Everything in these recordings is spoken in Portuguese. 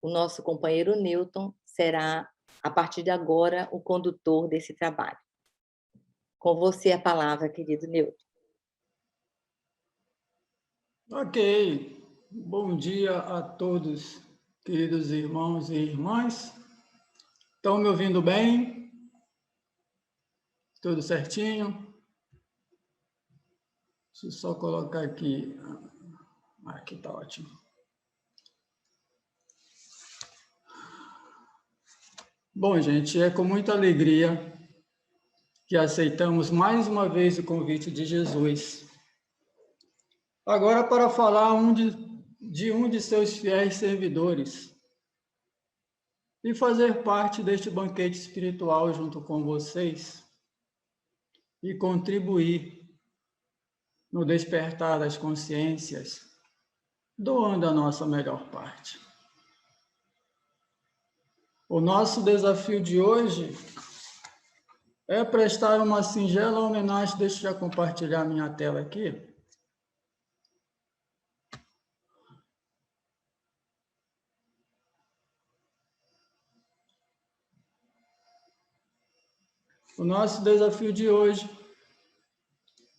O nosso companheiro Newton será, a partir de agora, o condutor desse trabalho. Com você a palavra, querido Newton. Ok, bom dia a todos, queridos irmãos e irmãs. Estão me ouvindo bem? Tudo certinho? Deixa eu só colocar aqui. Aqui está ótimo. Bom, gente, é com muita alegria que aceitamos mais uma vez o convite de Jesus. Agora para falar de um de seus fiéis servidores e fazer parte deste banquete espiritual junto com vocês e contribuir no despertar das consciências, doando a nossa melhor parte. O nosso desafio de hoje é prestar uma singela homenagem. Deixa eu já compartilhar minha tela aqui. O nosso desafio de hoje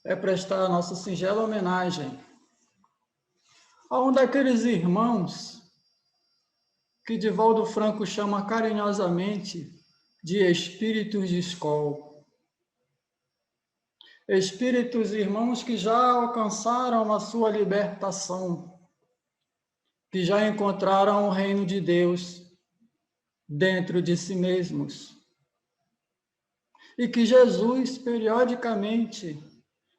é prestar a nossa singela homenagem a um daqueles irmãos que Divaldo Franco chama carinhosamente de espíritos de escola. Espíritos irmãos que já alcançaram a sua libertação, que já encontraram o reino de Deus dentro de si mesmos. E que Jesus, periodicamente,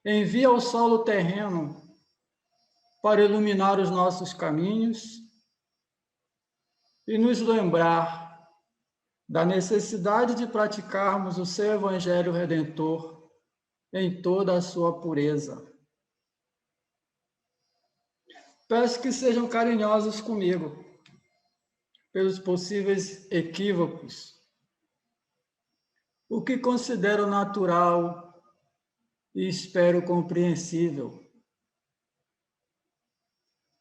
envia ao solo terreno para iluminar os nossos caminhos e nos lembrar da necessidade de praticarmos o seu Evangelho Redentor em toda a sua pureza. Peço que sejam carinhosos comigo pelos possíveis equívocos, o que considero natural e espero compreensível,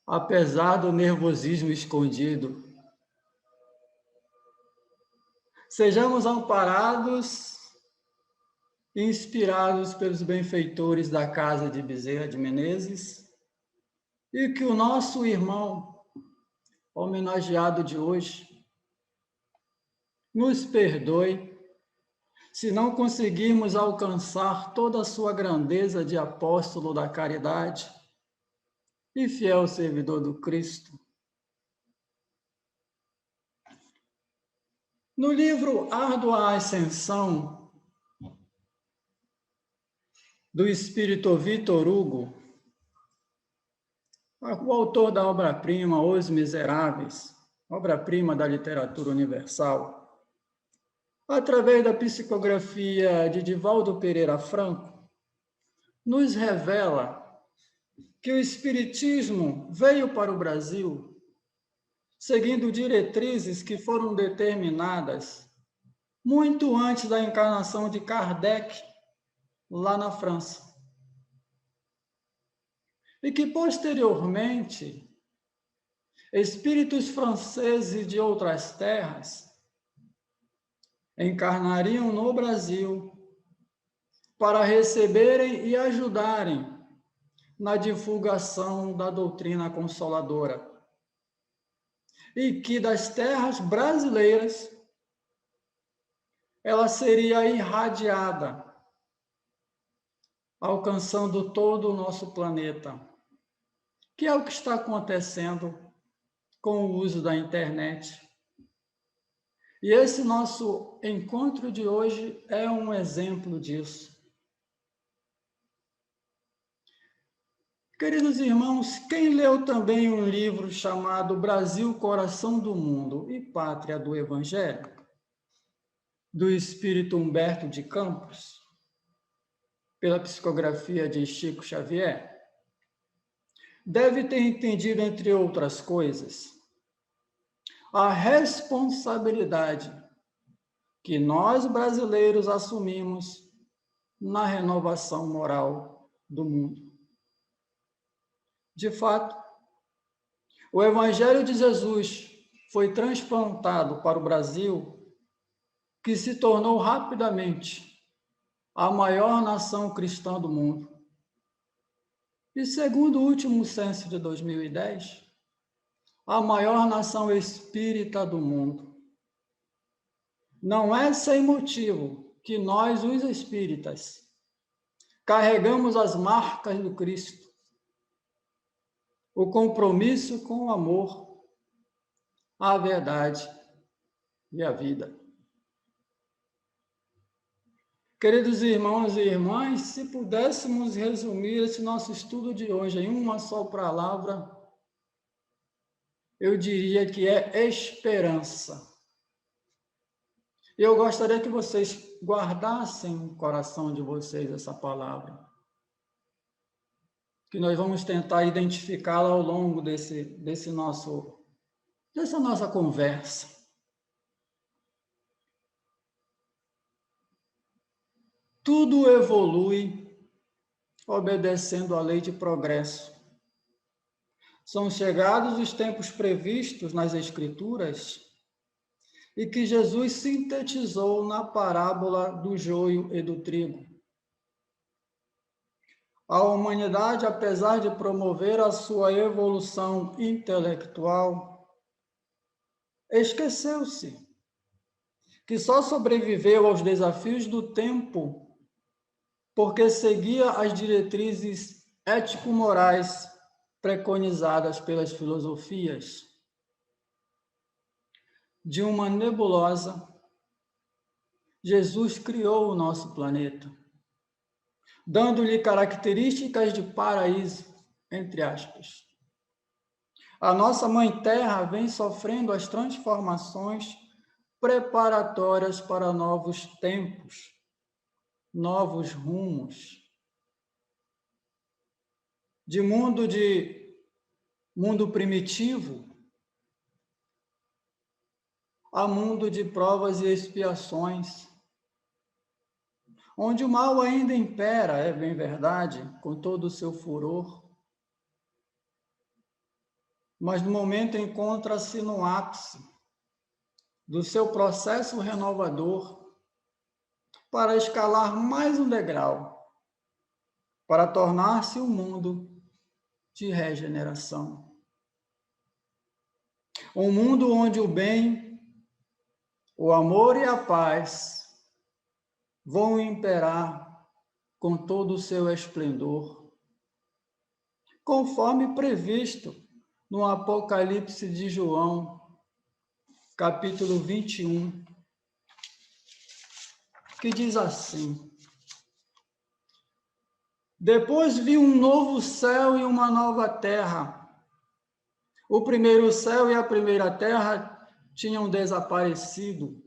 apesar do nervosismo escondido. Sejamos amparados e inspirados pelos benfeitores da Casa de Bezerra de Menezes e que o nosso irmão homenageado de hoje nos perdoe se não conseguirmos alcançar toda a sua grandeza de apóstolo da caridade e fiel servidor do Cristo. No livro Árdua Ascensão, do espírito Victor Hugo, o autor da obra-prima Os Miseráveis, obra-prima da literatura universal, através da psicografia de Divaldo Pereira Franco, nos revela que o Espiritismo veio para o Brasil seguindo diretrizes que foram determinadas muito antes da encarnação de Kardec, lá na França. E que, posteriormente, espíritos franceses de outras terras encarnariam no Brasil para receberem e ajudarem na divulgação da doutrina consoladora. E que das terras brasileiras ela seria irradiada, alcançando todo o nosso planeta, que é o que está acontecendo com o uso da internet. E esse nosso encontro de hoje é um exemplo disso. Queridos irmãos, quem leu também um livro chamado Brasil, Coração do Mundo e Pátria do Evangelho, do espírito Humberto de Campos, pela psicografia de Chico Xavier, deve ter entendido, entre outras coisas, a responsabilidade que nós brasileiros assumimos na renovação moral do mundo. De fato, o Evangelho de Jesus foi transplantado para o Brasil, que se tornou rapidamente a maior nação cristã do mundo. E segundo o último censo de 2010, a maior nação espírita do mundo. Não é sem motivo que nós, os espíritas, carregamos as marcas do Cristo, o compromisso com o amor, a verdade e a vida. Queridos irmãos e irmãs, se pudéssemos resumir esse nosso estudo de hoje em uma só palavra, eu diria que é esperança. Eu gostaria que vocês guardassem no coração de vocês essa palavra, que nós vamos tentar identificá-la ao longo dessa nossa conversa. Tudo evolui obedecendo à lei de progresso. São chegados os tempos previstos nas Escrituras e que Jesus sintetizou na parábola do joio e do trigo. A humanidade, apesar de promover a sua evolução intelectual, esqueceu-se que só sobreviveu aos desafios do tempo porque seguia as diretrizes ético-morais preconizadas pelas filosofias. De uma nebulosa, Jesus criou o nosso planeta, dando-lhe características de paraíso, entre aspas. A nossa Mãe Terra vem sofrendo as transformações preparatórias para novos tempos, novos rumos. De mundo primitivo a mundo de provas e expiações, onde o mal ainda impera, é bem verdade, com todo o seu furor, mas no momento encontra-se no ápice do seu processo renovador para escalar mais um degrau, para tornar-se um mundo de regeneração. Um mundo onde o bem, o amor e a paz vão imperar com todo o seu esplendor, conforme previsto no Apocalipse de João, capítulo 21, que diz assim: Depois vi um novo céu e uma nova terra. O primeiro céu e a primeira terra tinham desaparecido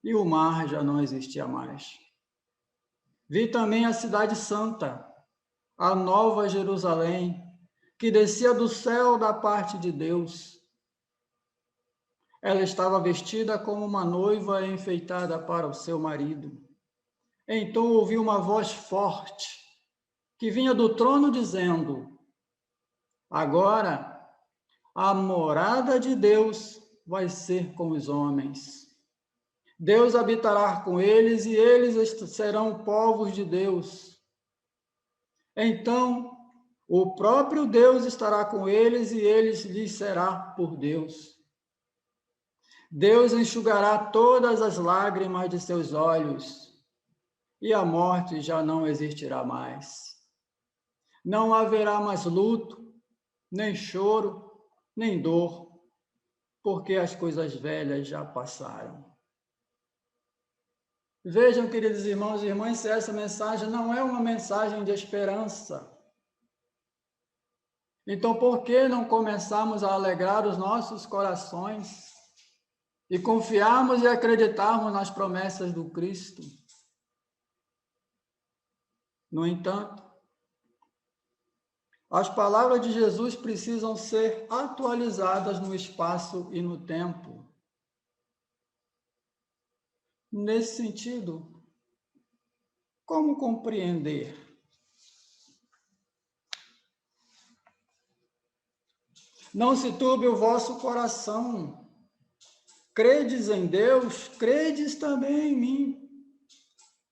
e o mar já não existia mais. Vi também a cidade santa, a nova Jerusalém, que descia do céu da parte de Deus. Ela estava vestida como uma noiva enfeitada para o seu marido. Então ouvi uma voz forte, que vinha do trono dizendo: Agora a morada de Deus vai ser com os homens. Deus habitará com eles e eles serão povos de Deus. Então, o próprio Deus estará com eles e eles lhes será por Deus. Deus enxugará todas as lágrimas de seus olhos e a morte já não existirá mais. Não haverá mais luto, nem choro, nem dor, porque as coisas velhas já passaram. Vejam, queridos irmãos e irmãs, se essa mensagem não é uma mensagem de esperança. Então, por que não começarmos a alegrar os nossos corações e confiarmos e acreditarmos nas promessas do Cristo? No entanto, as palavras de Jesus precisam ser atualizadas no espaço e no tempo. Nesse sentido, como compreender? Não se turbe o vosso coração. Credes em Deus, credes também em mim.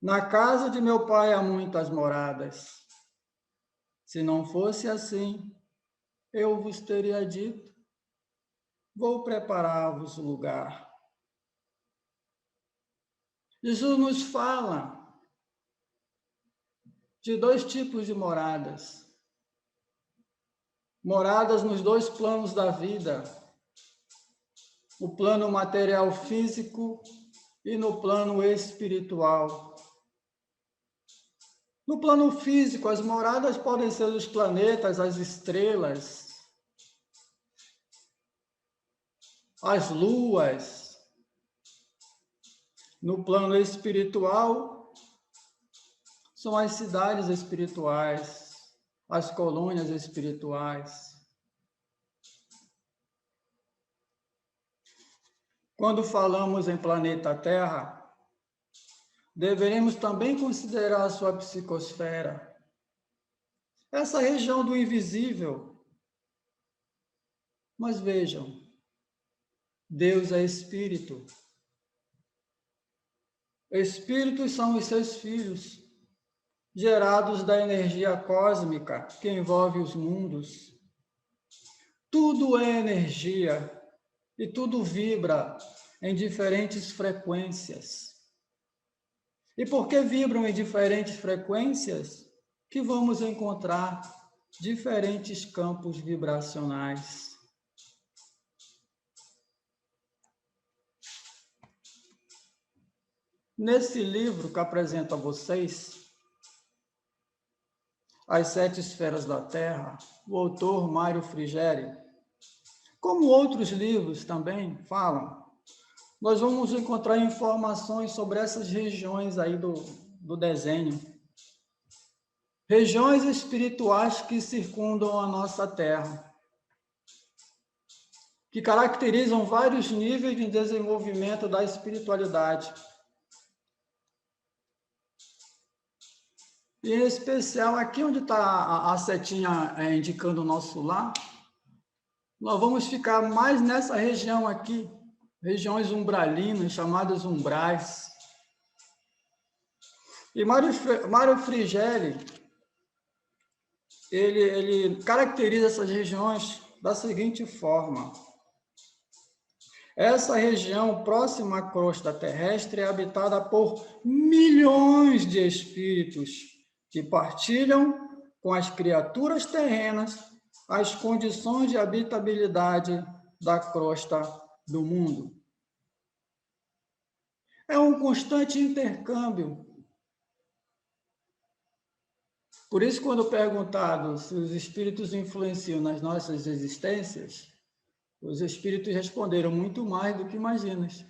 Na casa de meu pai há muitas moradas. Se não fosse assim, eu vos teria dito, vou preparar-vos lugar. Jesus nos fala de dois tipos de moradas. Moradas nos dois planos da vida. O plano material físico e no plano espiritual. No plano físico, as moradas podem ser os planetas, as estrelas, as luas. No plano espiritual, são as cidades espirituais, as colônias espirituais. Quando falamos em planeta Terra, deveremos também considerar a sua psicosfera. Essa região do invisível. Mas vejam, Deus é espírito. Espíritos são os seus filhos, gerados da energia cósmica que envolve os mundos. Tudo é energia e tudo vibra em diferentes frequências. E porque vibram em diferentes frequências, que vamos encontrar diferentes campos vibracionais. Nesse livro que apresento a vocês, As Sete Esferas da Terra, o autor Mário Frigeri, como outros livros também falam, nós vamos encontrar informações sobre essas regiões aí do desenho. Regiões espirituais que circundam a nossa Terra, que caracterizam vários níveis de desenvolvimento da espiritualidade. E, em especial, aqui onde está a setinha indicando o nosso lar, nós vamos ficar mais nessa região aqui, regiões umbralinas, chamadas umbrais. E Mário Frigeri, ele caracteriza essas regiões da seguinte forma. Essa região próxima à crosta terrestre é habitada por milhões de espíritos que partilham com as criaturas terrenas as condições de habitabilidade da crosta do mundo. É um constante intercâmbio. Por isso, quando perguntado se os espíritos influenciam nas nossas existências, os espíritos responderam muito mais do que imaginas.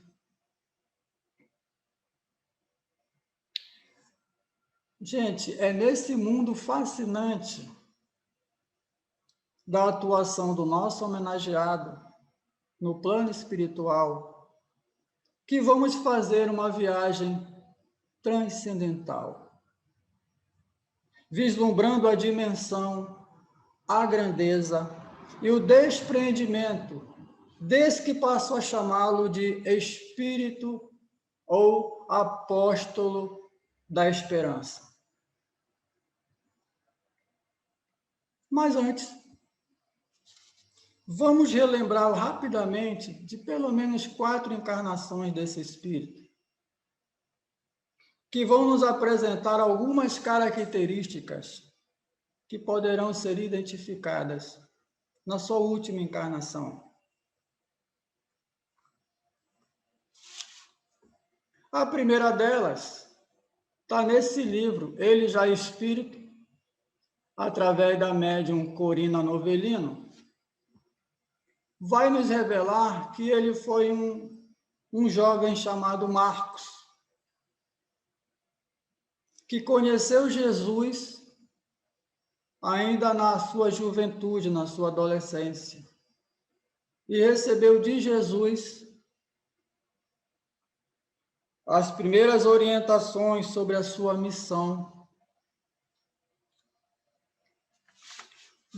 Gente, é nesse mundo fascinante da atuação do nosso homenageado no plano espiritual que vamos fazer uma viagem transcendental, vislumbrando a dimensão, a grandeza e o despreendimento desse que passou a chamá-lo de Espírito ou Apóstolo da Esperança. Mas antes, vamos relembrar rapidamente de pelo menos 4 encarnações desse Espírito, que vão nos apresentar algumas características que poderão ser identificadas na sua última encarnação. A primeira delas está nesse livro, Ele Já é Espírito, através da médium Corina Novellino, vai nos revelar que ele foi um jovem chamado Marcos, que conheceu Jesus ainda na sua juventude, na sua adolescência, e recebeu de Jesus as primeiras orientações sobre a sua missão.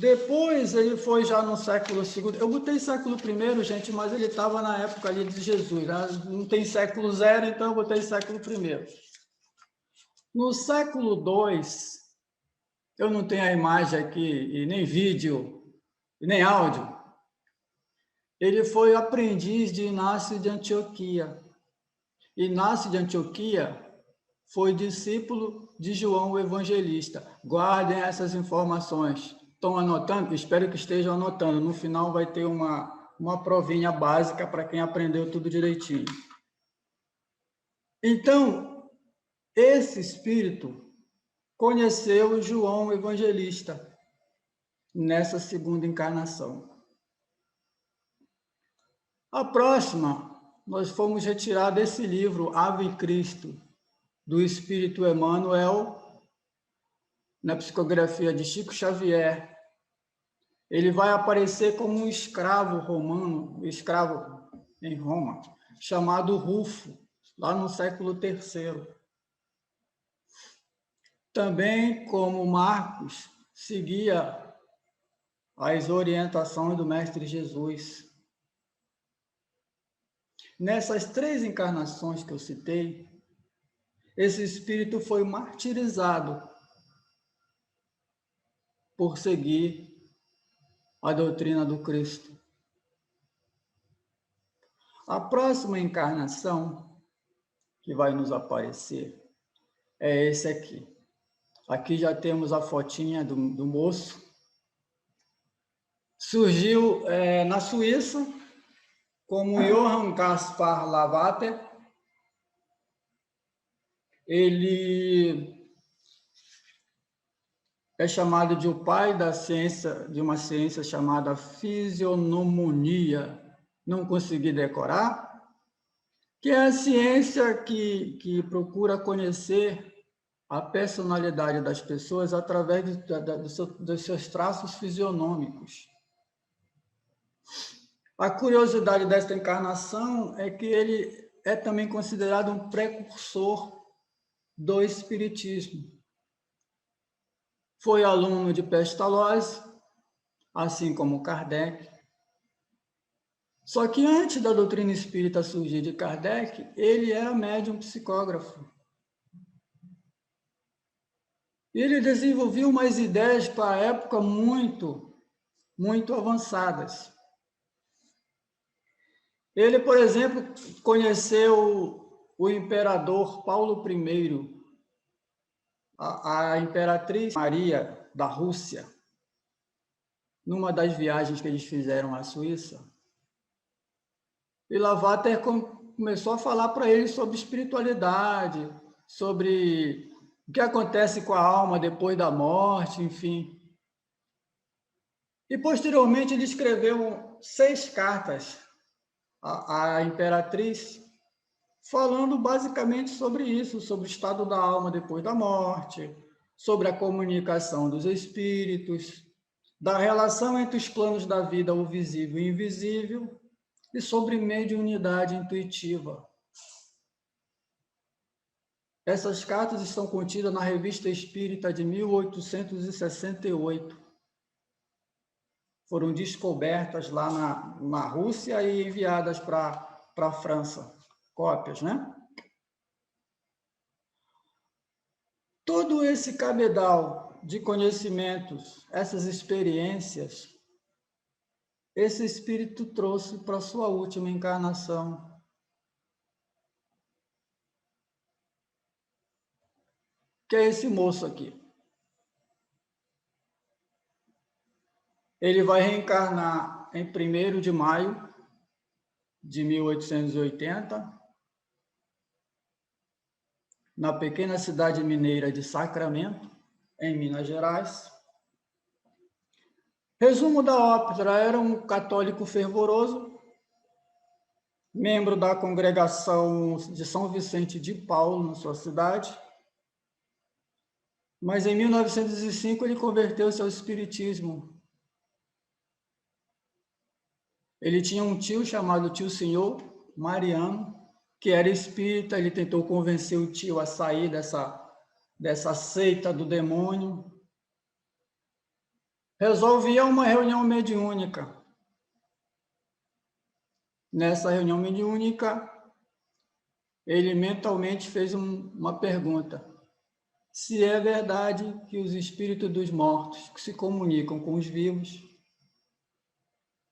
Depois ele foi já no século II. Eu botei século I, gente, mas ele estava na época ali de Jesus. Né? Não tem século zero, então eu botei século I. No século II, eu não tenho a imagem aqui, e nem vídeo, e nem áudio. Ele foi aprendiz de Inácio de Antioquia. Inácio de Antioquia foi discípulo de João o Evangelista. Guardem essas informações. Estão anotando? Espero que estejam anotando. No final vai ter uma provinha básica para quem aprendeu tudo direitinho. Então, esse espírito conheceu João o Evangelista nessa segunda encarnação. A próxima, nós fomos retirar desse livro, Ave Cristo, do Espírito Emmanuel, na psicografia de Chico Xavier. Ele vai aparecer como um escravo romano, escravo em Roma, chamado Rufo, lá no século III. Também, como Marcos, seguia as orientações do Mestre Jesus. Nessas 3 encarnações que eu citei, esse espírito foi martirizado por seguir a doutrina do Cristo. A próxima encarnação que vai nos aparecer é esse aqui. Aqui já temos a fotinha do moço. Surgiu na Suíça como Johann Caspar Lavater. Ele é chamado de o pai da ciência, de uma ciência chamada fisionomonia. Não consegui decorar, que é a ciência que procura conhecer a personalidade das pessoas através dos seus traços fisionômicos. A curiosidade desta encarnação é que ele é também considerado um precursor do espiritismo. Foi aluno de Pestalozzi, assim como Kardec. Só que antes da doutrina espírita surgir de Kardec, ele era médium psicógrafo. Ele desenvolveu umas ideias para a época muito avançadas. Ele, por exemplo, conheceu o imperador Paulo I, a imperatriz Maria da Rússia, numa das viagens que eles fizeram à Suíça. E Lavater começou a falar para ele sobre espiritualidade, sobre o que acontece com a alma depois da morte, enfim. E, posteriormente, ele escreveu 6 cartas à imperatriz, falando basicamente sobre isso, sobre o estado da alma depois da morte, sobre a comunicação dos espíritos, da relação entre os planos da vida, o visível e o invisível, e sobre mediunidade intuitiva. Essas cartas estão contidas na Revista Espírita de 1868. Foram descobertas lá na Rússia e enviadas para a França. Cópias, né? Todo esse cabedal de conhecimentos, essas experiências, esse espírito trouxe para a sua última encarnação. Que é esse moço aqui. Ele vai reencarnar em 1º de maio de 1880, na pequena cidade mineira de Sacramento, em Minas Gerais. Resumo da ópera: era um católico fervoroso, membro da congregação de São Vicente de Paulo, na sua cidade, mas em 1905 ele converteu-se ao espiritismo. Ele tinha um tio chamado Tio Senhor Mariano, que era espírita. Ele tentou convencer o tio a sair dessa seita do demônio. resolve ir a uma reunião mediúnica. Nessa reunião mediúnica, ele mentalmente fez uma pergunta: se é verdade que os espíritos dos mortos que se comunicam com os vivos,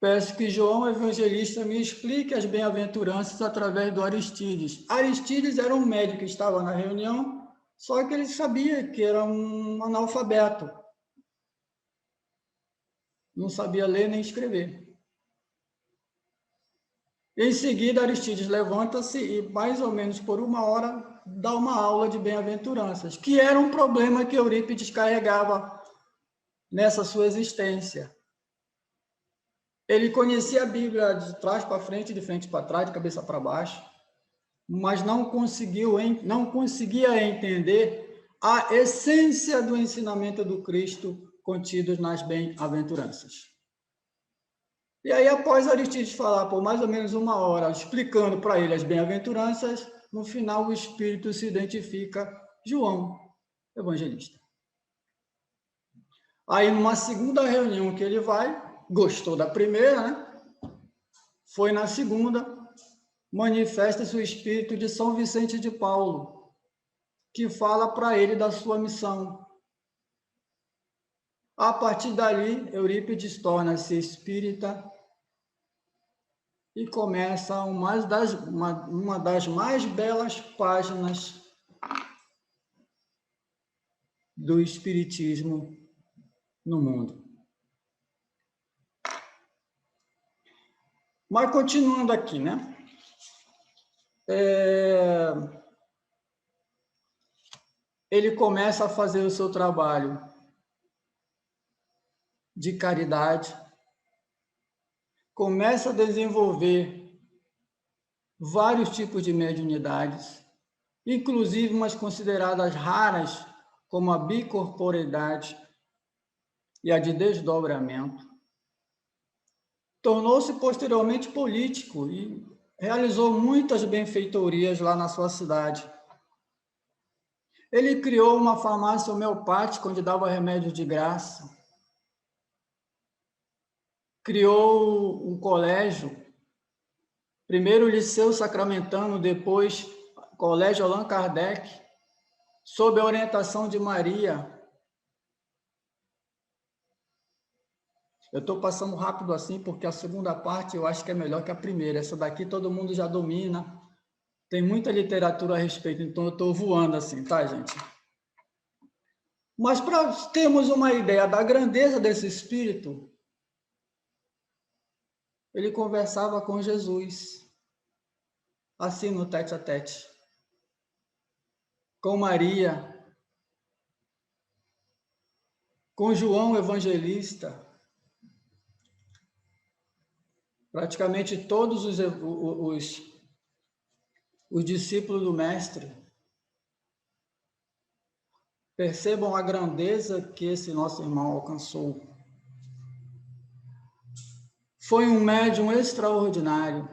peço que João Evangelista me explique as bem-aventuranças através do Aristides. Aristides era um médico que estava na reunião, só que ele sabia que era um analfabeto. Não sabia ler nem escrever. Em seguida, Aristides levanta-se e, mais ou menos por 1 hora, dá uma aula de bem-aventuranças, que era um problema que Eurípides carregava nessa sua existência. Ele conhecia a Bíblia de trás para frente, de frente para trás, de cabeça para baixo, mas não conseguia entender a essência do ensinamento do Cristo contidos nas bem-aventuranças. E aí, após Aristides falar por mais ou menos 1 hora, explicando para ele as bem-aventuranças, no final o Espírito se identifica João Evangelista. Aí, numa segunda reunião que ele vai, gostou da primeira, né? Foi na segunda, manifesta-se o Espírito de São Vicente de Paulo, que fala para ele da sua missão. A partir dali, Eurípides torna-se espírita e começa uma das mais belas páginas do espiritismo no mundo. Mas continuando aqui, né? Ele começa a fazer o seu trabalho de caridade, começa a desenvolver vários tipos de mediunidades, inclusive umas consideradas raras, como a bicorporeidade e a de desdobramento. Tornou-se posteriormente político e realizou muitas benfeitorias lá na sua cidade. Ele criou uma farmácia homeopática onde dava remédios de graça. Criou um colégio, primeiro o Liceu Sacramentano, depois Colégio Allan Kardec, sob a orientação de Maria. Eu estou passando rápido assim, porque a segunda parte eu acho que é melhor que a primeira. Essa daqui todo mundo já domina. Tem muita literatura a respeito, então eu estou voando assim, tá, gente? Mas para termos uma ideia da grandeza desse espírito, ele conversava com Jesus, assim no tete-a-tete, com Maria, com João Evangelista. Praticamente todos os discípulos do Mestre. Percebam a grandeza que esse nosso irmão alcançou. Foi um médium extraordinário.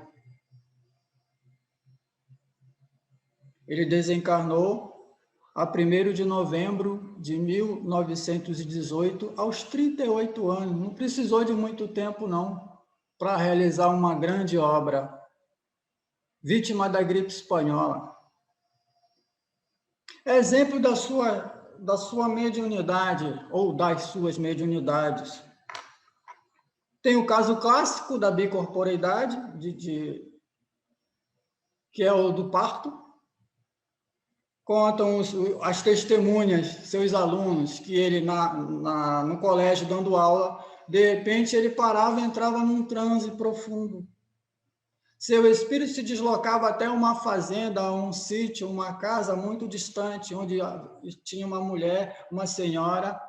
Ele desencarnou a 1º de novembro de 1918, aos 38 anos. Não precisou de muito tempo, não, para realizar uma grande obra. Vítima da gripe espanhola. Exemplo da sua mediunidade, ou das suas mediunidades. Tem o caso clássico da bicorporeidade, que é o do parto. Contam as testemunhas, seus alunos, que ele, no colégio, dando aula, de repente ele parava e entrava num transe profundo. Seu espírito se deslocava até uma fazenda, um sítio, uma casa muito distante, onde tinha uma mulher, uma senhora,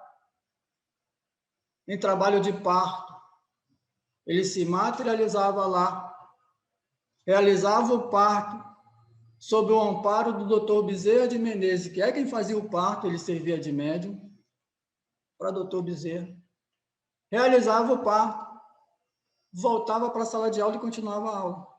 em trabalho de parto. Ele se materializava lá, realizava o parto, sob o amparo do Dr. Bezerra de Menezes, que é quem fazia o parto, ele servia de médium para Dr. Bezerra. Realizava o parto, voltava para a sala de aula e continuava a aula.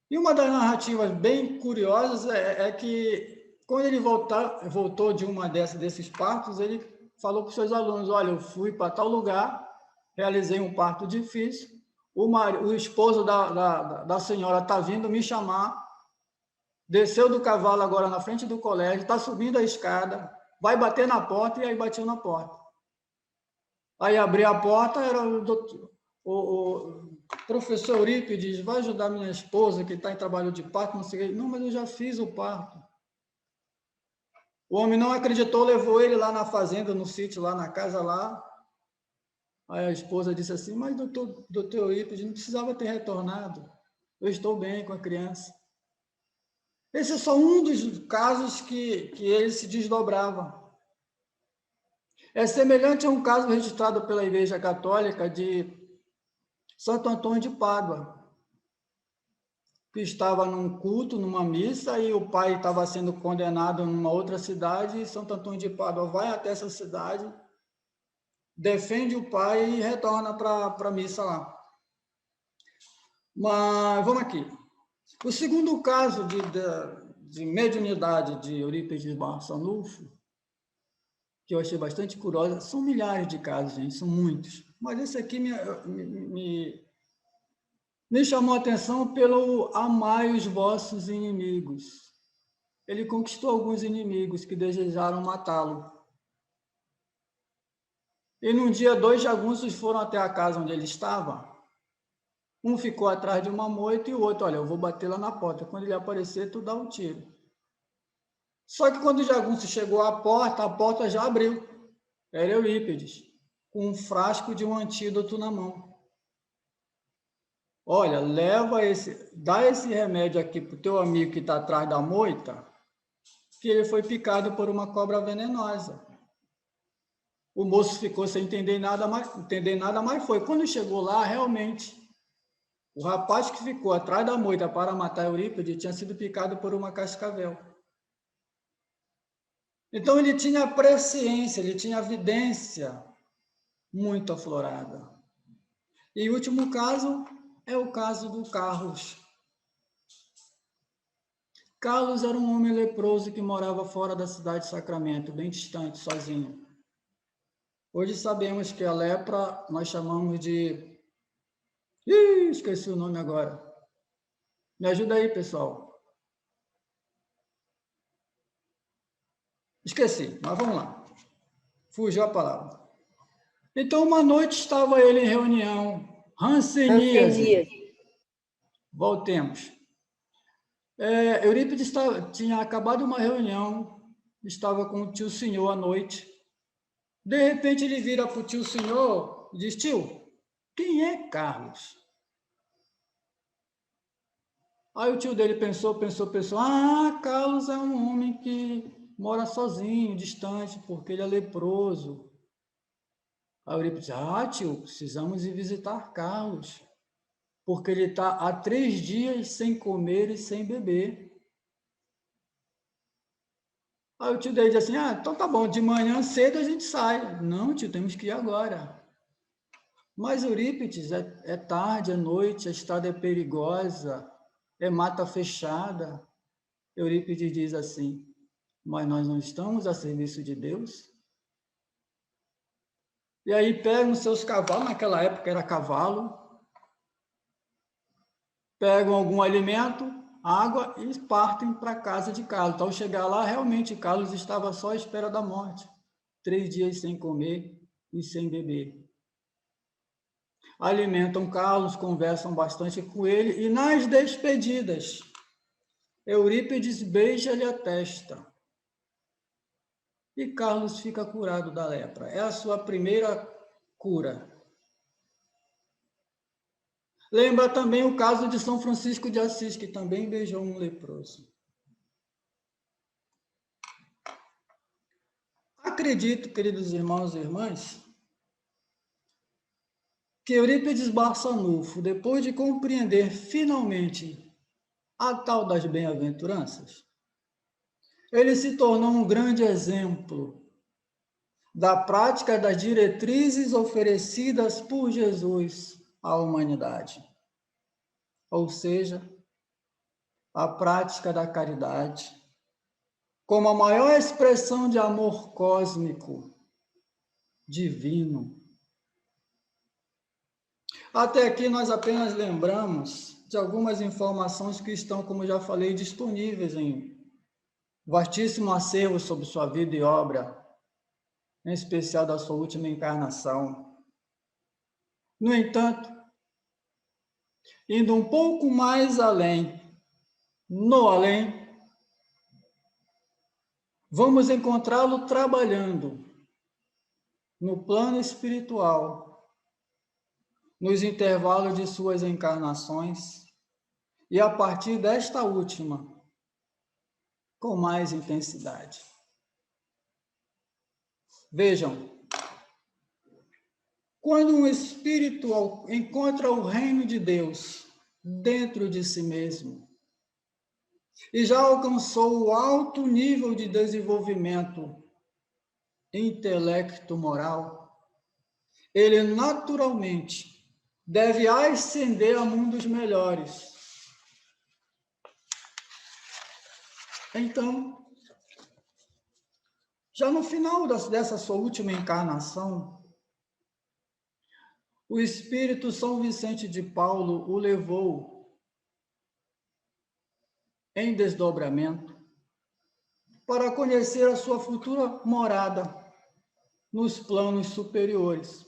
E uma das narrativas bem curiosas é que, quando ele voltou de uma desses partos, ele falou para os seus alunos, olha, eu fui para tal lugar, realizei um parto difícil, o esposo da senhora está vindo me chamar, desceu do cavalo agora na frente do colégio, está subindo a escada, vai bater na porta, e aí bateu na porta. Aí abri a porta, era o professor Eurípides, vai ajudar minha esposa, que está em trabalho de parto, não sei o que. Não, mas eu já fiz o parto. O homem não acreditou, levou ele lá na fazenda, no sítio, lá na casa lá. Aí a esposa disse assim, mas doutor Eurípides, não precisava ter retornado. Eu estou bem com a criança. Esse é só um dos casos que ele se desdobrava. É semelhante a um caso registrado pela Igreja Católica de Santo Antônio de Pádua, que estava num culto, numa missa, e o pai estava sendo condenado numa outra cidade, e Santo Antônio de Pádua vai até essa cidade, defende o pai e retorna para a missa lá. Mas vamos aqui. O segundo caso de mediunidade de Eurípides Barçanufo, que eu achei bastante curiosa, são milhares de casos, gente, são muitos. Mas esse aqui me chamou a atenção pelo amai os vossos inimigos. Ele conquistou alguns inimigos que desejaram matá-lo. E num dia, 2 jagunços foram até a casa onde ele estava. Um ficou atrás de uma moita e o outro, olha, eu vou bater lá na porta. Quando ele aparecer, tu dá um tiro. Só que quando o jagunço chegou à porta, a porta já abriu. Era Eurípides, com um frasco de um antídoto na mão. Olha, dá esse remédio aqui para o teu amigo que está atrás da moita, que ele foi picado por uma cobra venenosa. O moço ficou sem entender nada, mas foi. Quando chegou lá, realmente, o rapaz que ficou atrás da moita para matar Eurípides tinha sido picado por uma cascavel. Então, ele tinha presciência, ele tinha evidência muito aflorada. E o último caso é o caso do Carlos. Carlos era um homem leproso que morava fora da cidade de Sacramento, bem distante, sozinho. Hoje sabemos que a lepra nós chamamos de... esqueci o nome agora. Me ajuda aí, pessoal. Esqueci, mas vamos lá. Fugiu a palavra. Então, uma noite estava ele em reunião. Hanseníase. Voltemos. Eurípides tinha acabado uma reunião, estava com o tio Senhor à noite. De repente, ele vira para o tio Senhor e diz, tio, quem é Carlos? Aí o tio dele pensou, Carlos é um homem que mora sozinho, distante, porque ele é leproso. Aí Eurípides disse, tio, precisamos ir visitar Carlos, porque ele está há 3 dias sem comer e sem beber. Aí o tio dele diz assim, então tá bom, de manhã cedo a gente sai. Não, tio, temos que ir agora. Mas Eurípides, é tarde, é noite, a estrada é perigosa, é mata fechada. Eurípides diz assim, mas nós não estamos a serviço de Deus? E aí pegam seus cavalos, naquela época era cavalo, pegam algum alimento, água e partem para a casa de Carlos. Então, ao chegar lá, realmente Carlos estava só à espera da morte. 3 dias sem comer e sem beber. Alimentam Carlos, conversam bastante com ele, e nas despedidas, Eurípides beija-lhe a testa. E Carlos fica curado da lepra. É a sua primeira cura. Lembra também o caso de São Francisco de Assis, que também beijou um leproso. Acredito, queridos irmãos e irmãs, que Eurípides Barçanufo, depois de compreender finalmente a tal das bem-aventuranças, ele se tornou um grande exemplo da prática das diretrizes oferecidas por Jesus à humanidade. Ou seja, a prática da caridade, como a maior expressão de amor cósmico, divino. Até aqui nós apenas lembramos de algumas informações que estão, como já falei, disponíveis em vastíssimo acervo sobre sua vida e obra, em especial da sua última encarnação. No entanto, indo um pouco mais além, no além, vamos encontrá-lo trabalhando no plano espiritual, nos intervalos de suas encarnações e a partir desta última, com mais intensidade. Vejam, quando um espírito encontra o reino de Deus dentro de si mesmo e já alcançou o alto nível de desenvolvimento intelecto-moral, ele naturalmente deve ascender a mundos melhores. Então, já no final dessa sua última encarnação, o Espírito São Vicente de Paulo o levou em desdobramento para conhecer a sua futura morada nos planos superiores.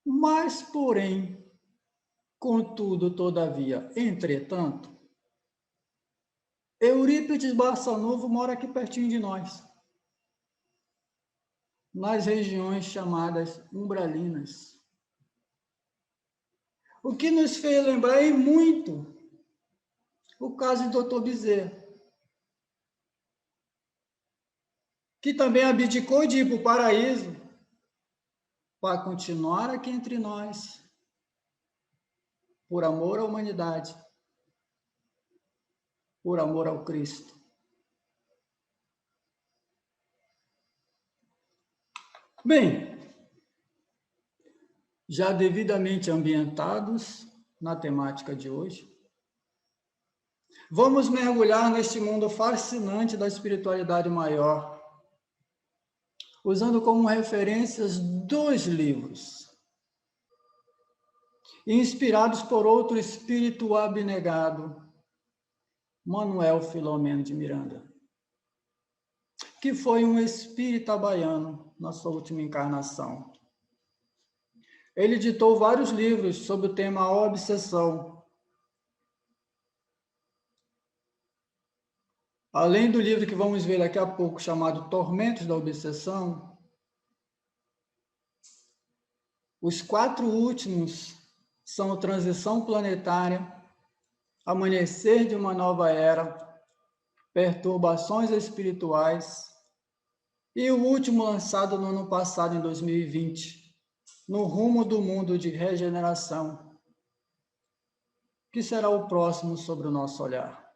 Mas, porém, contudo, todavia, entretanto, Eurípides Barçanufo mora aqui pertinho de nós, nas regiões chamadas umbralinas. O que nos fez lembrar em muito o caso do Dr. Bezerra, que também abdicou de ir para o paraíso para continuar aqui entre nós, por amor à humanidade, por amor ao Cristo. Bem, já devidamente ambientados na temática de hoje, vamos mergulhar neste mundo fascinante da espiritualidade maior, usando como referências 2 livros, inspirados por outro espírito abnegado, Manuel Filomeno de Miranda, que foi um espírita baiano na sua última encarnação. Ele editou vários livros sobre o tema obsessão. Além do livro que vamos ver daqui a pouco, chamado Tormentos da Obsessão, os 4 últimos são Transição Planetária, Amanhecer de uma Nova Era, Perturbações Espirituais e o último lançado no ano passado, em 2020, No Rumo do Mundo de Regeneração, que será o próximo sobre o nosso olhar.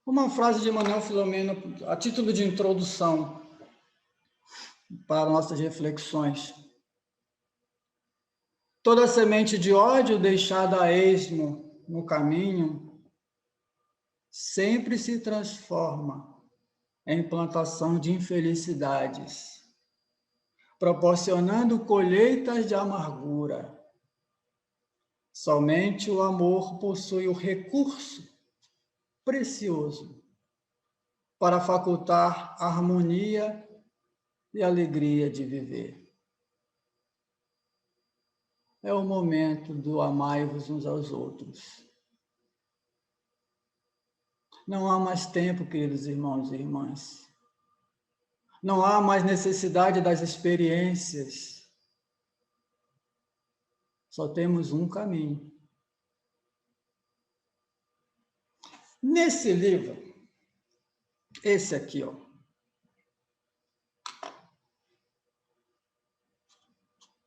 Uma frase de Manuel Filomeno, a título de introdução para nossas reflexões. Toda semente de ódio deixada a esmo no caminho sempre se transforma em plantação de infelicidades, proporcionando colheitas de amargura. Somente o amor possui o recurso precioso para facultar harmonia e alegria de viver. É o momento do amai-vos uns aos outros. Não há mais tempo, queridos irmãos e irmãs. Não há mais necessidade das experiências. Só temos um caminho. Nesse livro, esse aqui, ó,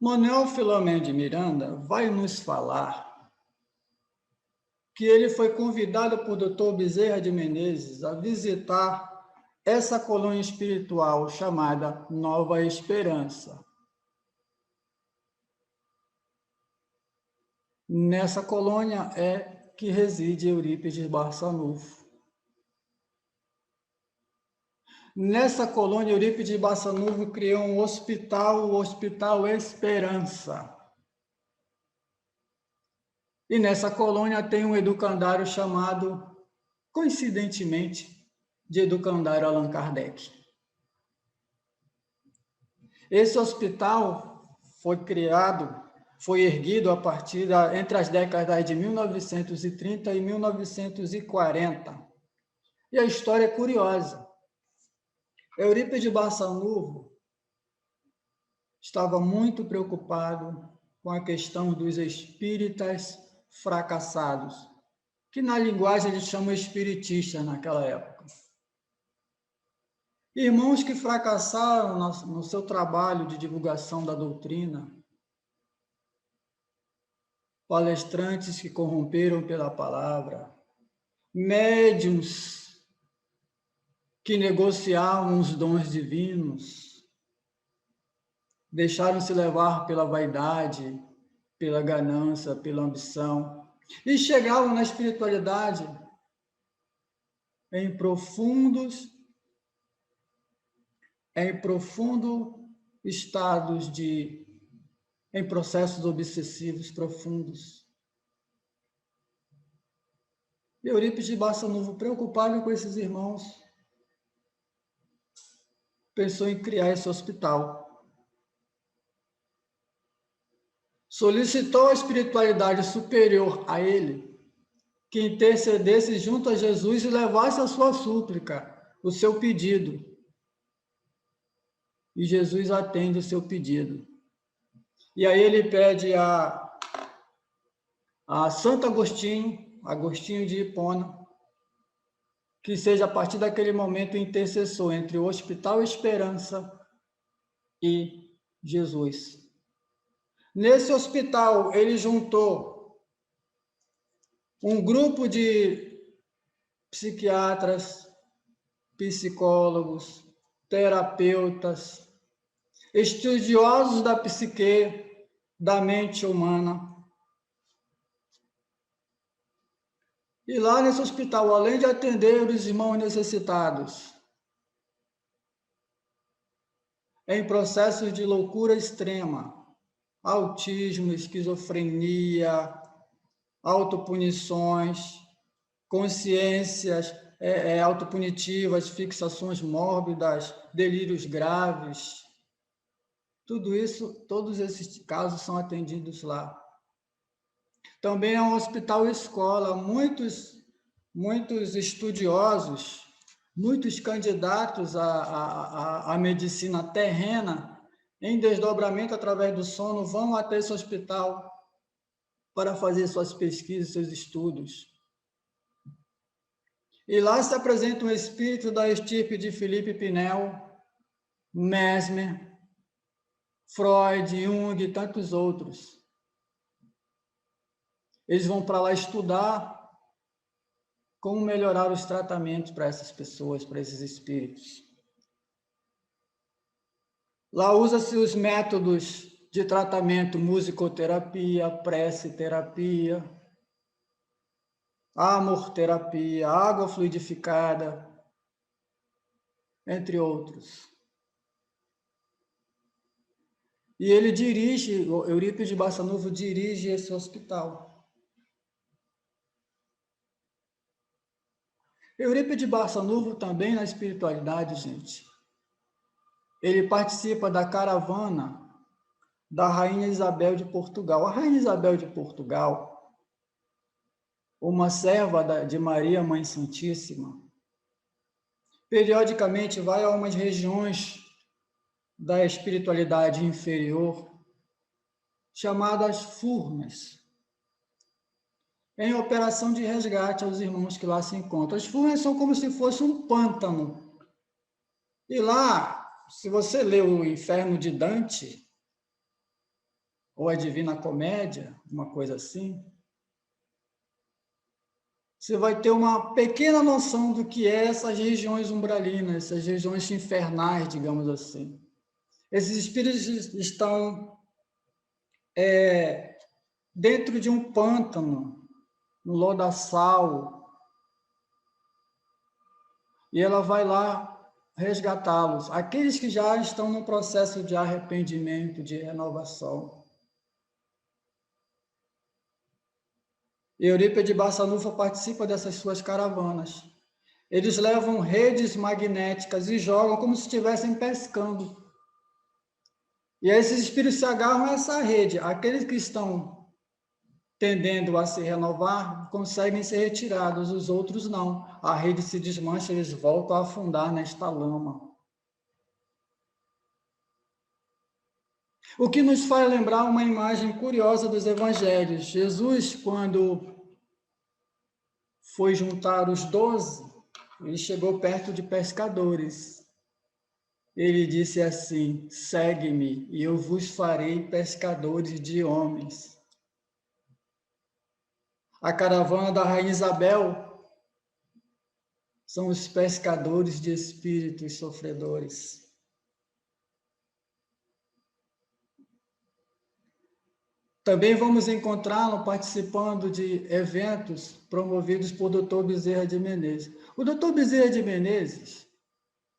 Manuel Filomeno de Miranda vai nos falar que ele foi convidado por Dr. Bezerra de Menezes a visitar essa colônia espiritual chamada Nova Esperança. Nessa colônia é que reside Eurípides Barçanufo. Nessa colônia, Eurípides Barçanufo criou um hospital, o Hospital Esperança. E nessa colônia tem um educandário chamado, coincidentemente, de Educandário Allan Kardec. Esse hospital foi erguido entre as décadas de 1930 e 1940. E a história é curiosa. Eurípides Barçanufo estava muito preocupado com a questão dos espíritas fracassados, que na linguagem eles chamam espiritistas naquela época. Irmãos que fracassaram no seu trabalho de divulgação da doutrina, palestrantes que corromperam pela palavra, médiuns que negociavam os dons divinos, deixaram-se levar pela vaidade, pela ganância, pela ambição, e chegavam na espiritualidade em profundos estados em processos obsessivos profundos. Eurípides Barçanufo, preocupado com esses irmãos, pensou em criar esse hospital. Solicitou a espiritualidade superior a ele que intercedesse junto a Jesus e levasse a sua súplica, o seu pedido. E Jesus atende o seu pedido. E aí ele pede a Santo Agostinho de Hipona, que seja a partir daquele momento o intercessor entre o Hospital Esperança e Jesus. Nesse hospital, ele juntou um grupo de psiquiatras, psicólogos, terapeutas, estudiosos da psique, da mente humana. E lá nesse hospital, além de atender os irmãos necessitados, em processos de loucura extrema, autismo, esquizofrenia, autopunições, consciências autopunitivas, fixações mórbidas, delírios graves, tudo isso, todos esses casos são atendidos lá. Também é um hospital-escola, muitos estudiosos, muitos candidatos à medicina terrena, em desdobramento através do sono, vão até esse hospital para fazer suas pesquisas, seus estudos. E lá se apresenta um espírito da estirpe de Felipe Pinel, Mesmer, Freud, Jung e tantos outros. Eles vão para lá estudar como melhorar os tratamentos para essas pessoas, para esses espíritos. Lá usa-se os métodos de tratamento, musicoterapia, prece-terapia, amor-terapia, água fluidificada, entre outros. E ele Eurípides Barçanufo dirige esse hospital. Eurípides Barçanufo também na espiritualidade, gente. Ele participa da caravana da Rainha Isabel de Portugal. A Rainha Isabel de Portugal, uma serva de Maria, Mãe Santíssima, periodicamente vai a umas regiões da espiritualidade inferior, chamadas furnas, em operação de resgate aos irmãos que lá se encontram. As furnas são como se fosse um pântano. E lá, se você lê o Inferno de Dante, ou a Divina Comédia, uma coisa assim, você vai ter uma pequena noção do que é essas regiões umbralinas, essas regiões infernais, digamos assim. Esses espíritos estão dentro de um pântano, no lodaçal, e ela vai lá resgatá-los, aqueles que já estão no processo de arrependimento, de renovação. Eurípides Barçanufo participa dessas suas caravanas. Eles levam redes magnéticas e jogam como se estivessem pescando. E aí esses espíritos se agarram a essa rede. Aqueles que estão tendendo a se renovar conseguem ser retirados, os outros não. A rede se desmancha, eles voltam a afundar nesta lama. O que nos faz lembrar uma imagem curiosa dos evangelhos. Jesus, quando foi juntar os 12, ele chegou perto de pescadores. Ele disse assim: segue-me e eu vos farei pescadores de homens. A caravana da Rainha Isabel são os pescadores de espíritos sofredores. Também vamos encontrá-lo participando de eventos promovidos por Dr. Bezerra de Menezes. O Dr. Bezerra de Menezes,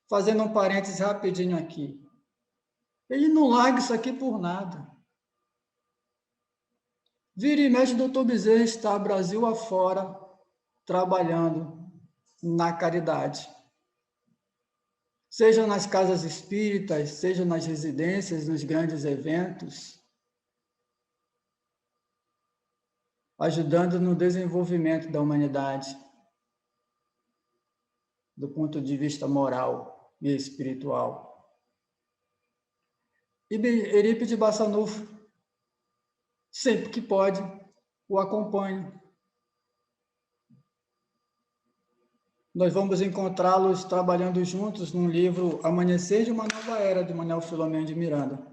fazendo um parênteses rapidinho aqui, ele não larga isso aqui por nada. Vira e mexe, o Dr. Bezerra está Brasil afora, trabalhando na caridade. Seja nas casas espíritas, seja nas residências, nos grandes eventos, ajudando no desenvolvimento da humanidade, do ponto de vista moral e espiritual. E Eurípides Barçanufo, sempre que pode, o acompanha. Nós vamos encontrá-los trabalhando juntos num livro Amanhecer de uma Nova Era, de Manuel Filomeno de Miranda.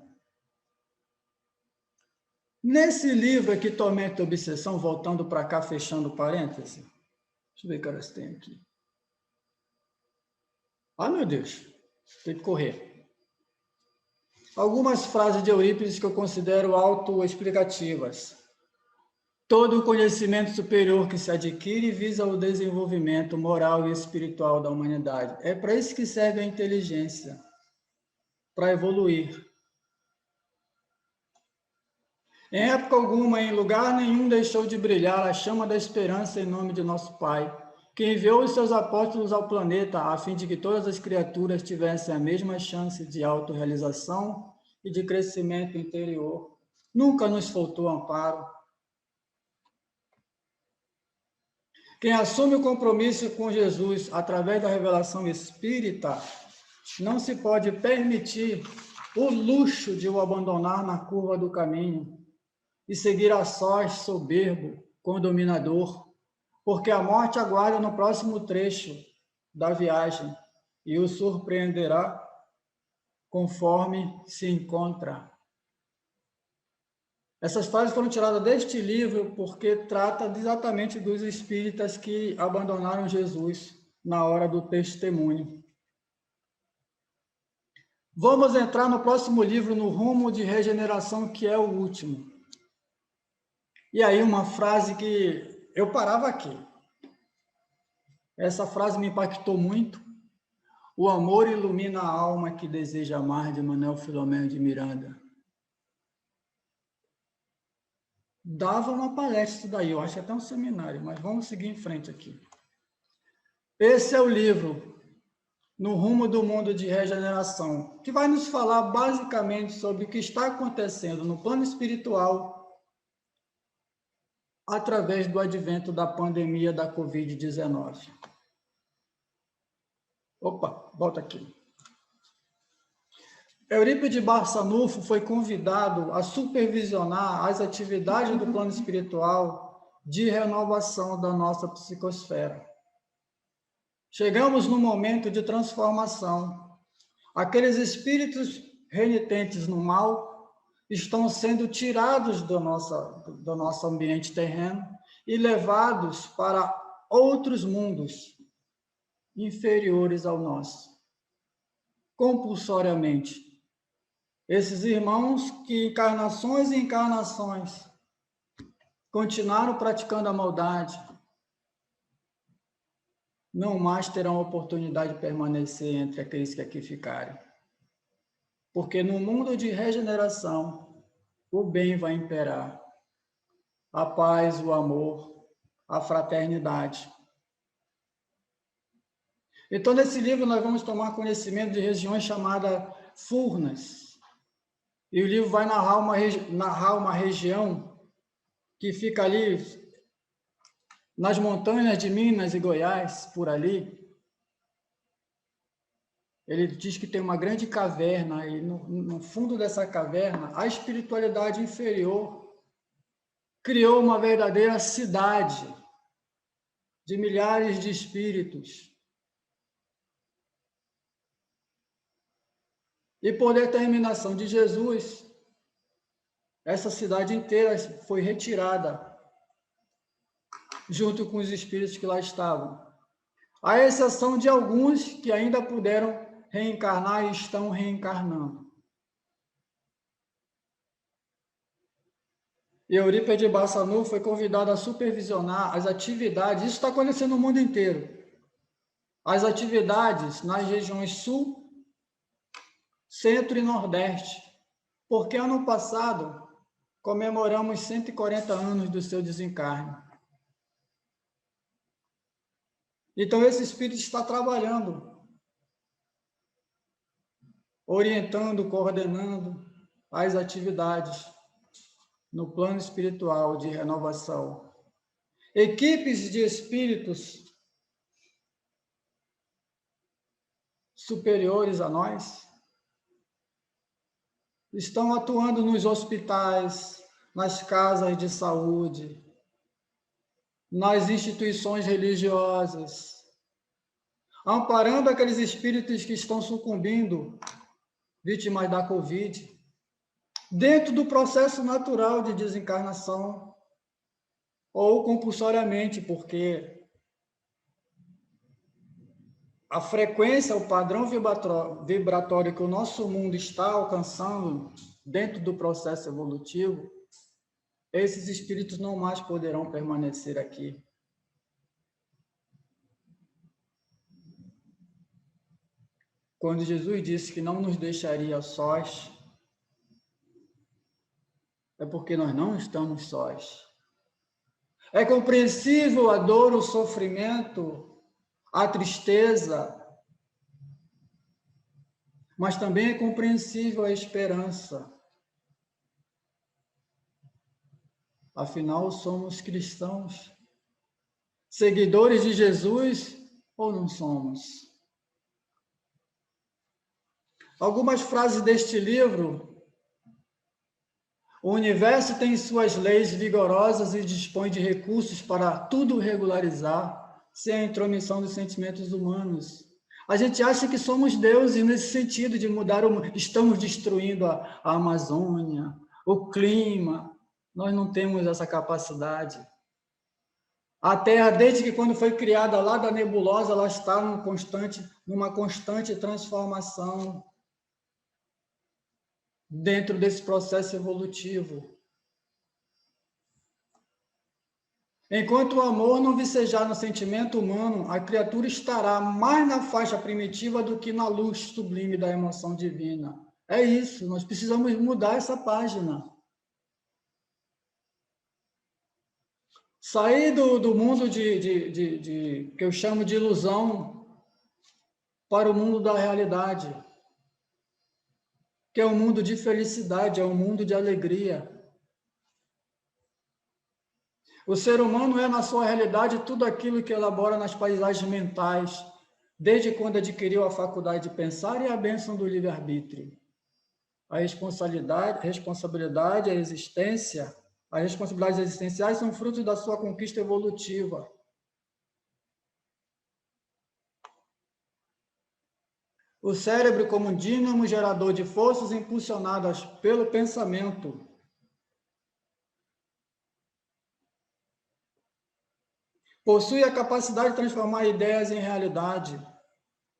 Nesse livro aqui, Tormento e Obsessão, voltando para cá, fechando parêntese, deixa eu ver que horas tem aqui. Ah, meu Deus, tem que correr. Algumas frases de Eurípides que eu considero autoexplicativas. Todo o conhecimento superior que se adquire visa o desenvolvimento moral e espiritual da humanidade. É para isso que serve a inteligência, para evoluir. Em época alguma, em lugar nenhum, deixou de brilhar a chama da esperança em nome de nosso Pai, que enviou os seus apóstolos ao planeta a fim de que todas as criaturas tivessem a mesma chance de autorrealização e de crescimento interior. Nunca nos faltou amparo. Quem assume o compromisso com Jesus através da revelação espírita não se pode permitir o luxo de o abandonar na curva do caminho e seguir a sós soberbo, condominador, porque a morte aguarda no próximo trecho da viagem e o surpreenderá conforme se encontra. Essas frases foram tiradas deste livro porque trata exatamente dos espíritas que abandonaram Jesus na hora do testemunho. Vamos entrar no próximo livro, No Rumo de Regeneração, que é o último. E aí uma frase que eu parava aqui. Essa frase me impactou muito. O amor ilumina a alma que deseja amar, de Manuel Filomeno de Miranda. Dava uma palestra isso daí, eu acho que até um seminário, mas vamos seguir em frente aqui. Esse é o livro, No Rumo do Mundo de Regeneração, que vai nos falar basicamente sobre o que está acontecendo no plano espiritual através do advento da pandemia da Covid-19. Opa, volta aqui. Eurípides Barçanufo foi convidado a supervisionar as atividades do plano espiritual de renovação da nossa psicosfera. Chegamos num momento de transformação. Aqueles espíritos renitentes no mal estão sendo tirados do nosso ambiente terreno e levados para outros mundos inferiores ao nosso, compulsoriamente. Esses irmãos que encarnações e encarnações continuaram praticando a maldade, não mais terão oportunidade de permanecer entre aqueles que aqui ficarem. Porque no mundo de regeneração, o bem vai imperar, a paz, o amor, a fraternidade. Então, nesse livro, nós vamos tomar conhecimento de regiões chamadas Furnas. E o livro vai narrar uma região que fica ali nas montanhas de Minas e Goiás, por ali. Ele diz que tem uma grande caverna, e no fundo dessa caverna, a espiritualidade inferior criou uma verdadeira cidade de milhares de espíritos. E por determinação de Jesus, essa cidade inteira foi retirada, junto com os espíritos que lá estavam. À exceção de alguns que ainda puderam reencarnar e estão reencarnando. E Eurípides Barçanu foi convidado a supervisionar as atividades, isso está acontecendo no mundo inteiro, as atividades nas regiões Sul, Centro e Nordeste, porque ano passado comemoramos 140 anos do seu desencarne. Então, esse espírito está trabalhando, orientando, coordenando as atividades no plano espiritual de renovação. Equipes de espíritos superiores a nós estão atuando nos hospitais, nas casas de saúde, nas instituições religiosas, amparando aqueles espíritos que estão sucumbindo, vítimas da Covid, dentro do processo natural de desencarnação, ou compulsoriamente, porque a frequência, o padrão vibratório que o nosso mundo está alcançando dentro do processo evolutivo, esses espíritos não mais poderão permanecer aqui. Quando Jesus disse que não nos deixaria sós, é porque nós não estamos sós. É compreensível a dor, o sofrimento, a tristeza, mas também é compreensível a esperança. Afinal, somos cristãos, seguidores de Jesus ou não somos? Algumas frases deste livro. O universo tem suas leis vigorosas e dispõe de recursos para tudo regularizar, sem a intromissão dos sentimentos humanos. A gente acha que somos deuses nesse sentido de mudar o mundo. Estamos destruindo a Amazônia, o clima. Nós não temos essa capacidade. A Terra, desde que quando foi criada lá da nebulosa, ela está numa constante transformação dentro desse processo evolutivo. Enquanto o amor não vicejar no sentimento humano, a criatura estará mais na faixa primitiva do que na luz sublime da emoção divina. É isso, nós precisamos mudar essa página. Sair do mundo que eu chamo de ilusão para o mundo da realidade, que é um mundo de felicidade, é um mundo de alegria. O ser humano é, na sua realidade, tudo aquilo que elabora nas paisagens mentais, desde quando adquiriu a faculdade de pensar e a bênção do livre-arbítrio. A responsabilidade, a existência, as responsabilidades existenciais são frutos da sua conquista evolutiva. O cérebro como um dínamo gerador de forças impulsionadas pelo pensamento. Possui a capacidade de transformar ideias em realidade,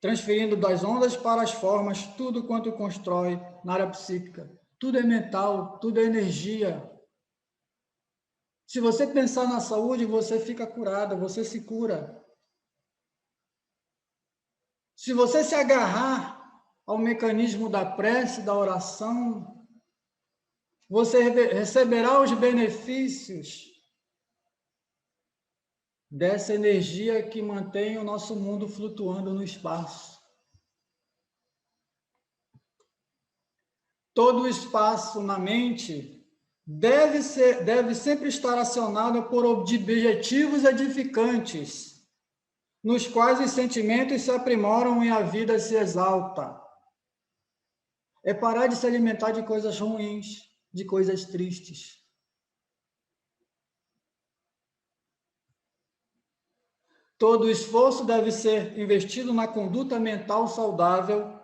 transferindo das ondas para as formas tudo quanto constrói na área psíquica. Tudo é mental, tudo é energia. Se você pensar na saúde, você fica curada, você se cura. Se você se agarrar ao mecanismo da prece, da oração, você receberá os benefícios dessa energia que mantém o nosso mundo flutuando no espaço. Todo o espaço na mente deve sempre estar acionado por objetivos edificantes, nos quais os sentimentos se aprimoram e a vida se exalta. É parar de se alimentar de coisas ruins, de coisas tristes. Todo o esforço deve ser investido na conduta mental saudável,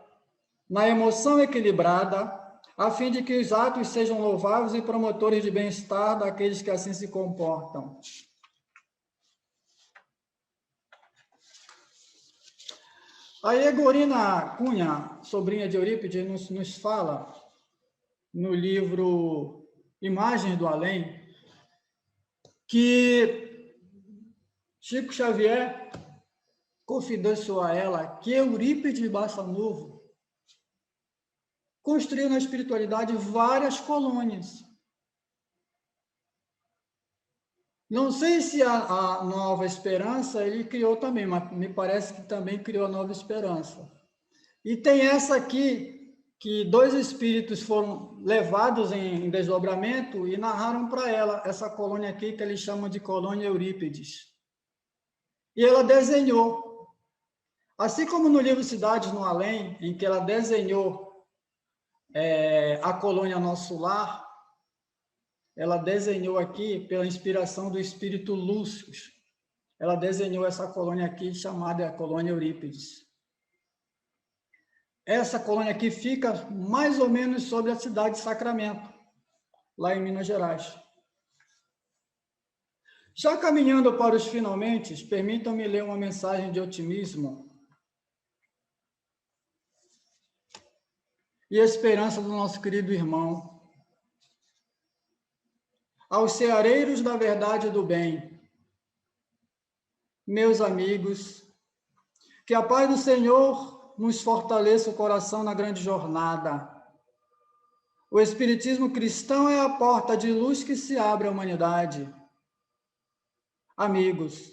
na emoção equilibrada, a fim de que os atos sejam louváveis e promotores de bem-estar daqueles que assim se comportam. A Egorina Cunha, sobrinha de Eurípides, nos fala, no livro Imagens do Além, que Chico Xavier confidenciou a ela que Eurípides Barçanufo construiu na espiritualidade várias colônias. Não sei se a Nova Esperança ele criou também, mas me parece que também criou a Nova Esperança. E tem essa aqui, que 2 espíritos foram levados em desdobramento e narraram para ela essa colônia aqui, que eles chamam de colônia Eurípides. E ela desenhou. Assim como no livro Cidades no Além, em que ela desenhou a colônia Nosso Lar, ela desenhou aqui, pela inspiração do espírito Lúcio, ela desenhou essa colônia aqui, chamada colônia Eurípides. Essa colônia aqui fica mais ou menos sobre a cidade de Sacramento, lá em Minas Gerais. Já caminhando para os finalmente, permitam-me ler uma mensagem de otimismo e esperança do nosso querido irmão. Aos ceareiros da verdade e do bem, meus amigos, que a paz do Senhor nos fortaleça o coração na grande jornada. O Espiritismo cristão é a porta de luz que se abre à humanidade. Amigos,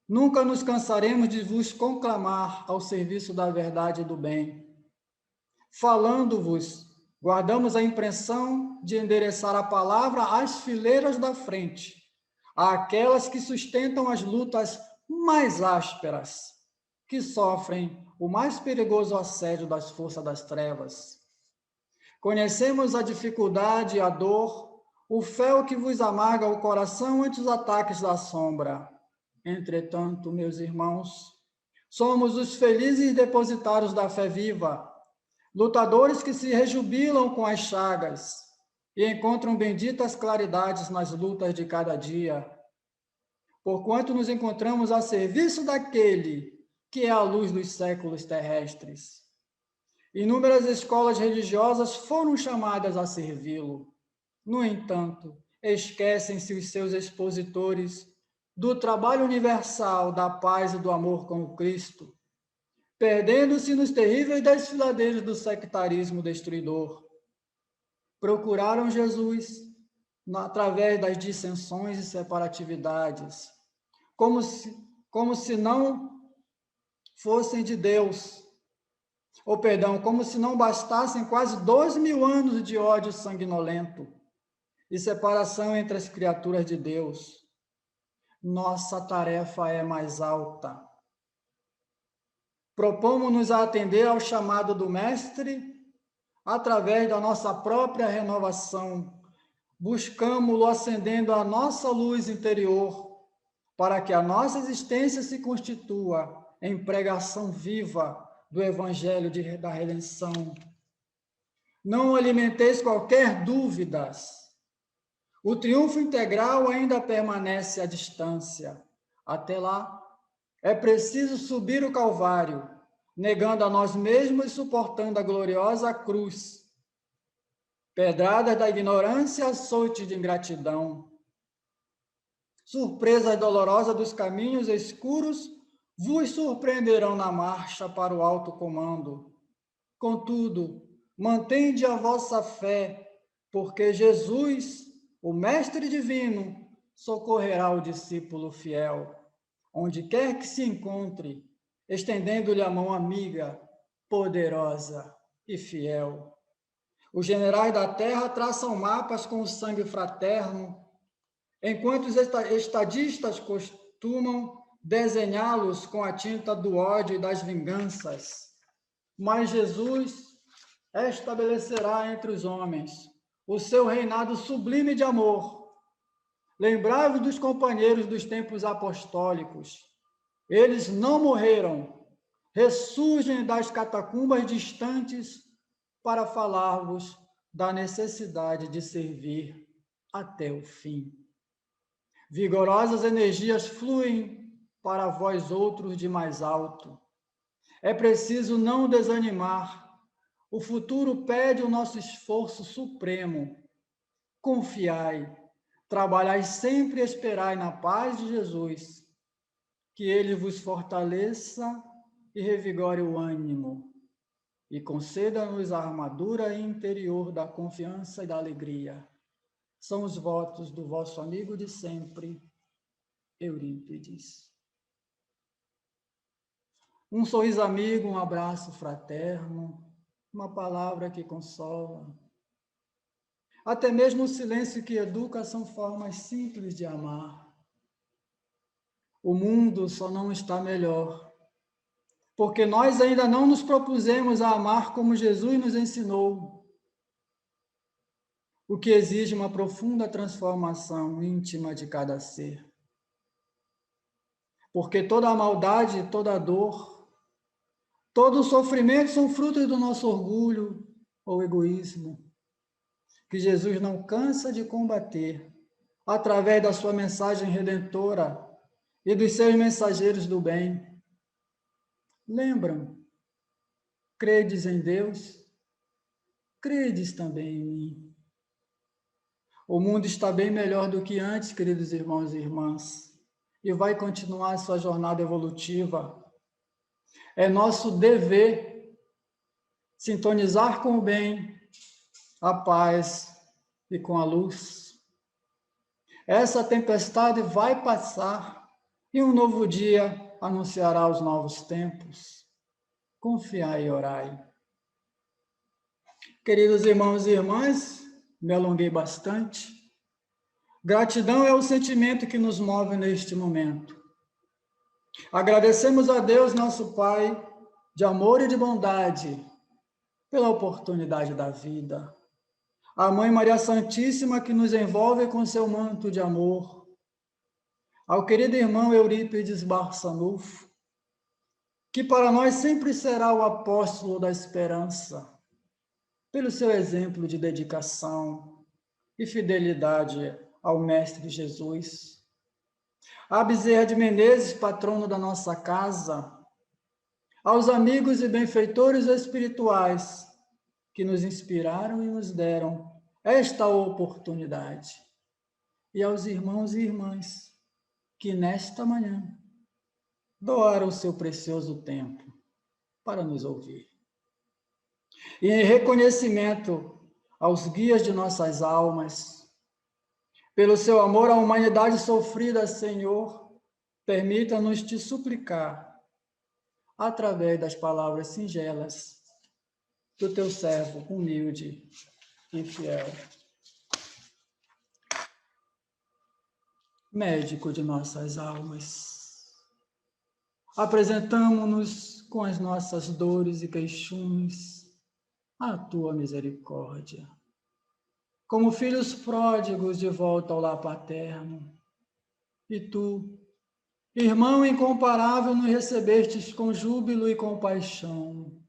nunca nos cansaremos de vos conclamar ao serviço da verdade e do bem. Falando-vos, guardamos a impressão de endereçar a palavra às fileiras da frente, àquelas que sustentam as lutas mais ásperas, que sofrem o mais perigoso assédio das forças das trevas. Conhecemos a dificuldade e a dor, o fel que vos amarga o coração ante os ataques da sombra. Entretanto, meus irmãos, somos os felizes depositários da fé viva, lutadores que se rejubilam com as chagas e encontram benditas claridades nas lutas de cada dia, porquanto nos encontramos a serviço daquele que é a luz dos séculos terrestres. Inúmeras escolas religiosas foram chamadas a servi-lo. No entanto, esquecem-se os seus expositores do trabalho universal da paz e do amor com o Cristo, perdendo-se nos terríveis desfiladeiros do sectarismo destruidor. Procuraram Jesus através das dissensões e separatividades, como se não fossem de Deus, como se não bastassem quase 2.000 anos de ódio sanguinolento e separação entre as criaturas de Deus. Nossa tarefa é mais alta. Propomos-nos a atender ao chamado do Mestre através da nossa própria renovação. Buscamo-lo acendendo a nossa luz interior para que a nossa existência se constitua em pregação viva do Evangelho da redenção. Não alimenteis qualquer dúvidas. O triunfo integral ainda permanece à distância. Até lá, é preciso subir o Calvário, negando a nós mesmos e suportando a gloriosa cruz. Pedradas da ignorância, açoite de ingratidão. surpresa dolorosa dos caminhos escuros vos surpreenderão na marcha para o alto comando. Contudo, mantende a vossa fé, porque Jesus, o Mestre Divino, socorrerá o discípulo fiel, onde quer que se encontre, estendendo-lhe a mão amiga, poderosa e fiel. Os generais da terra traçam mapas com o sangue fraterno, enquanto os estadistas costumam desenhá-los com a tinta do ódio e das vinganças. Mas Jesus estabelecerá entre os homens o seu reinado sublime de amor. Lembrai-vos dos companheiros dos tempos apostólicos. Eles não morreram, ressurgem das catacumbas distantes para falar-vos da necessidade de servir até o fim. Vigorosas energias fluem para vós outros de mais alto. É preciso não desanimar. O futuro pede o nosso esforço supremo. Confiai, trabalhai sempre e esperai na paz de Jesus, que Ele vos fortaleça e revigore o ânimo, e conceda-nos a armadura interior da confiança e da alegria. São os votos do vosso amigo de sempre, Eurípides. Um sorriso amigo, um abraço fraterno, uma palavra que consola. Até mesmo o silêncio que educa são formas simples de amar. O mundo só não está melhor, porque nós ainda não nos propusemos a amar como Jesus nos ensinou, o que exige uma profunda transformação íntima de cada ser. Porque toda a maldade, toda a dor, todo o sofrimento são frutos do nosso orgulho ou egoísmo, que Jesus não cansa de combater através da sua mensagem redentora e dos seus mensageiros do bem. Lembram? Credes em Deus? Credes também em mim. O mundo está bem melhor do que antes, queridos irmãos e irmãs, e vai continuar sua jornada evolutiva. É nosso dever sintonizar com o bem, a paz e com a luz. Essa tempestade vai passar e um novo dia anunciará os novos tempos. Confiai e orai. Queridos irmãos e irmãs, me alonguei bastante. Gratidão é o sentimento que nos move neste momento. Agradecemos a Deus, nosso Pai, de amor e de bondade, pela oportunidade da vida. A Mãe Maria Santíssima, que nos envolve com seu manto de amor. Ao querido irmão Eurípides Barçanufo, que para nós sempre será o apóstolo da esperança, pelo seu exemplo de dedicação e fidelidade ao Mestre Jesus. A Bezerra de Menezes, patrono da nossa casa, aos amigos e benfeitores espirituais que nos inspiraram e nos deram esta oportunidade, e aos irmãos e irmãs que nesta manhã doaram o seu precioso tempo para nos ouvir. E em reconhecimento aos guias de nossas almas, pelo seu amor à humanidade sofrida, Senhor, permita-nos te suplicar, através das palavras singelas do teu servo humilde e fiel. Médico de nossas almas, apresentamo-nos com as nossas dores e queixumes à tua misericórdia. Como filhos pródigos de volta ao lar paterno, e tu, irmão incomparável, nos recebestes com júbilo e compaixão,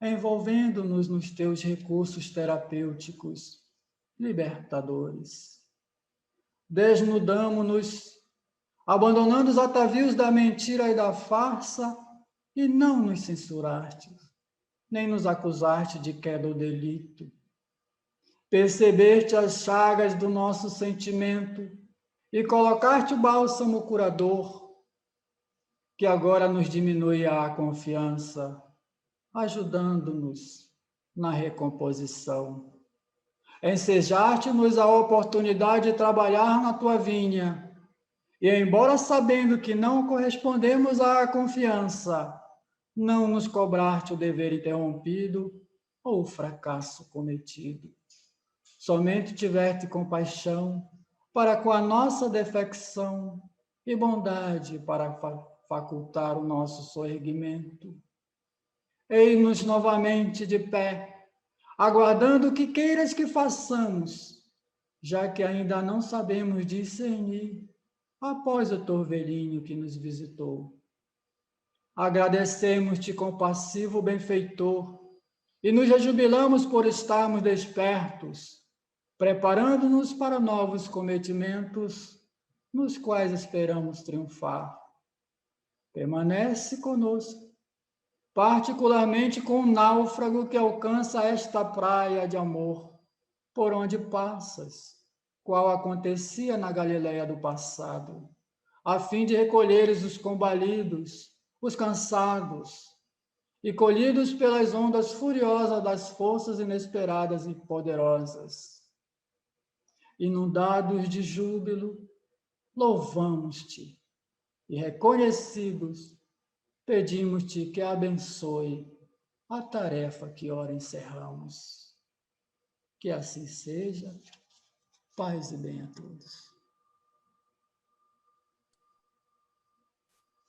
envolvendo-nos nos teus recursos terapêuticos, libertadores. Desnudamo-nos, abandonando os atavios da mentira e da farsa, e não nos censuraste, nem nos acusaste de queda ou delito. Percebeste as chagas do nosso sentimento e colocar-te o bálsamo curador, que agora nos diminui a confiança, ajudando-nos na recomposição. Ensejar-te-nos a oportunidade de trabalhar na tua vinha, e embora sabendo que não correspondemos à confiança, não nos cobrar-te o dever interrompido ou o fracasso cometido. Somente tiver-te compaixão para com a nossa defecção e bondade para facultar o nosso soerguimento. Eis-nos novamente de pé, aguardando o que queiras que façamos, já que ainda não sabemos discernir após o torvelinho que nos visitou. Agradecemos-te, compassivo benfeitor, e nos rejubilamos por estarmos despertos, preparando-nos para novos cometimentos, nos quais esperamos triunfar. Permanece conosco, particularmente com o náufrago que alcança esta praia de amor, por onde passas, qual acontecia na Galileia do passado, a fim de recolheres os combalidos, os cansados, e colhidos pelas ondas furiosas das forças inesperadas e poderosas. Inundados de júbilo, louvamos-te, e reconhecidos, pedimos-te que abençoe a tarefa que ora encerramos. Que assim seja. Paz e bem a todos.